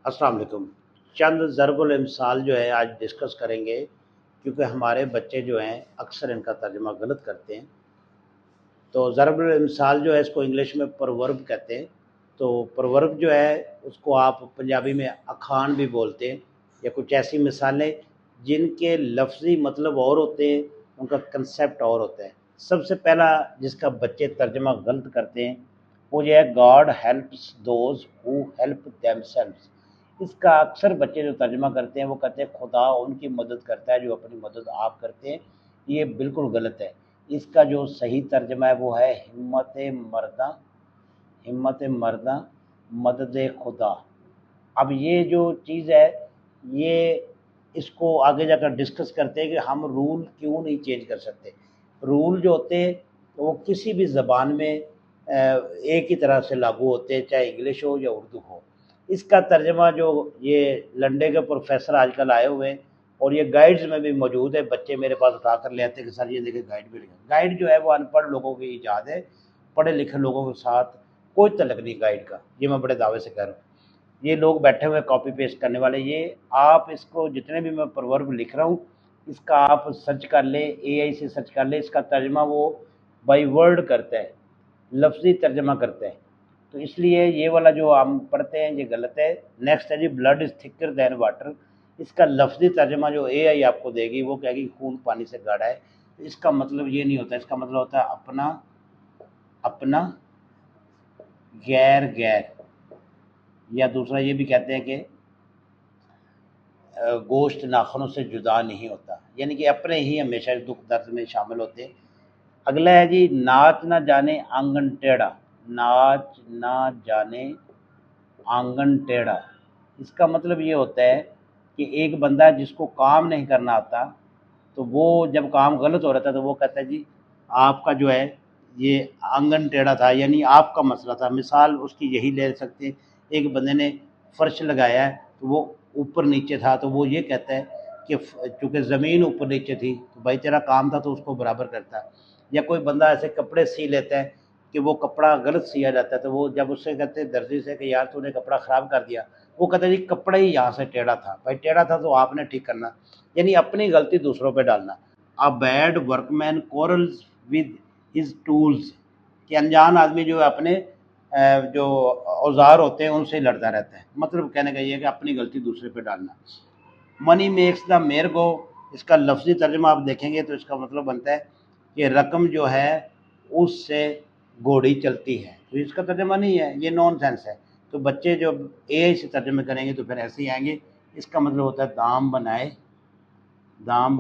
अस्सलाम वालेकुम। चंद ज़रबुल इम्साल जो है आज डिस्कस करेंगे, क्योंकि हमारे बच्चे जो हैं अक्सर इनका तर्जुमा गलत करते हैं। तो ज़रबुल इम्साल जो है इसको इंग्लिश में परवर्ब कहते हैं। तो परवर्ब जो है उसको आप पंजाबी में अखान भी बोलते हैं, या कुछ ऐसी मिसालें जिनके लफ्ज़ी मतलब और होते हैं, उनका कंसेप्ट और होता है। सबसे पहला जिसका बच्चे तर्जुमा गलत करते हैं वो ये है, God helps those who help themselves. इसका अक्सर बच्चे जो तर्जुमा करते हैं वो कहते हैं खुदा उनकी मदद करता है जो अपनी मदद आप करते हैं। ये बिल्कुल गलत है। इसका जो सही तर्जुमा है वो है मर्दा हिम्मत मर्दा मदद खुदा। अब ये जो चीज़ है, ये इसको आगे जाकर डिस्कस करते हैं कि हम रूल क्यों नहीं चेंज कर सकते। रूल जो होते हैं तो वो किसी भी ज़बान में एक ही तरह से लागू होते हैं, चाहे इंग्लिश हो या उर्दू हो। इसका तर्जमा जो ये लंडे के प्रोफेसर आजकल आए हुए हैं और ये गाइड्स में भी मौजूद है, बच्चे मेरे पास उठा कर ले आते हैं कि सर ये देखें गाइड भी लिखा। गाइड जो है वो अनपढ़ लोगों की ईजाद है, पढ़े लिखे लोगों के साथ कोई तल्लुक नहीं गाइड का, ये मैं बड़े दावे से कह रहा हूँ। ये लोग बैठे हुए कॉपी पेस्ट करने वाले। ये आप इसको जितने भी मैं प्रवर्ब लिख रहा हूँ इसका आप सर्च कर ले, एआई से सर्च कर ले, इसका तर्जमा वो बाई वर्ड करता है, लफ्ज़ी तर्जमा करता है। तो इसलिए ये वाला जो हम पढ़ते हैं ये गलत है। नेक्स्ट है जी, blood is thicker than water. इसका लफ्ज़ी तर्जमा जो एआई आपको देगी वो कहेगी खून पानी से गाढ़ा है। तो इसका मतलब ये नहीं होता, इसका मतलब होता है अपना अपना गैर गैर, या दूसरा ये भी कहते हैं कि गोश्त नाखूनों से जुदा नहीं होता, यानी कि अपने ही हमेशा दुख दर्द में शामिल होते हैं। अगला है जी, नाच ना जाने आंगन टेढ़ा। नाच ना जाने आंगन टेढ़ा, इसका मतलब ये होता है कि एक बंदा जिसको काम नहीं करना आता, तो वो जब काम गलत हो रहा था तो वो कहता है जी आपका जो है ये आंगन टेढ़ा था, यानी आपका मसला था। मिसाल उसकी यही ले सकते हैं, एक बंदे ने फर्श लगाया है तो वो ऊपर नीचे था, तो वो ये कहता है कि चूँकि ज़मीन ऊपर नीचे थी तो भाई तेरा काम था तो उसको बराबर करता है। या कोई बंदा ऐसे कपड़े सी लेता है कि वो कपड़ा गलत सिया जाता है, तो वो जब उससे कहते हैं दर्जी से कि यार तूने कपड़ा ख़राब कर दिया, वो कहता है जी कपड़ा ही यहाँ से टेढ़ा था। भाई टेढ़ा था तो आपने ठीक करना, यानी अपनी गलती दूसरों पे डालना। A bad workman corals with his tools, कि अनजान आदमी जो है अपने जो औजार होते हैं उनसे लड़ता रहता है। मतलब कहने का ये है कि अपनी गलती दूसरे पे डालना। मनी मेक्स द मेयर गो, इसका लफ्ज़ी तर्जुमा आप देखेंगे तो इसका मतलब बनता है कि रकम जो है उससे घोड़ी चलती है। तो इसका तर्जुमा नहीं है, ये नॉन सेंस है। तो बच्चे जो एआई से तर्जुमे करेंगे तो फिर ऐसे ही आएंगे। इसका मतलब होता है दाम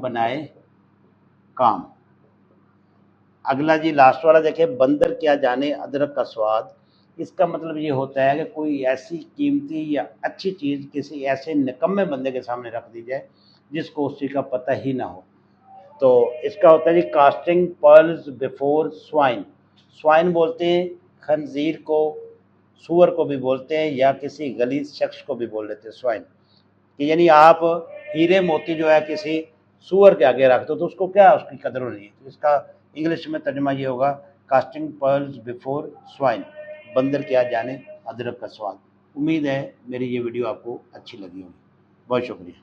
बनाए काम। अगला जी लास्ट वाला देखें, बंदर क्या जाने अदरक का स्वाद। इसका मतलब ये होता है कि कोई ऐसी कीमती या अच्छी चीज़ किसी ऐसे निकम्मे बंदे के सामने रख दी जाए जिसको उस चीज़ का पता ही ना हो। तो इसका होता है जी, casting pearls before swine. Swine बोलते हैं खंजीर को, सूअर को भी बोलते हैं, या किसी गलीज शख्स को भी बोल देते हैं स्वाइन, कि यानी आप हीरे मोती जो है किसी सूअर के आगे रख दो तो उसको क्या उसकी कदर होनी है। तो इसका इंग्लिश में तर्जुमा ये होगा, कास्टिंग पर्ल्स बिफोर स्वाइन, बंदर क्या जाने अदरक का स्वाद। उम्मीद है मेरी ये वीडियो आपको अच्छी लगी होगी। बहुत शुक्रिया।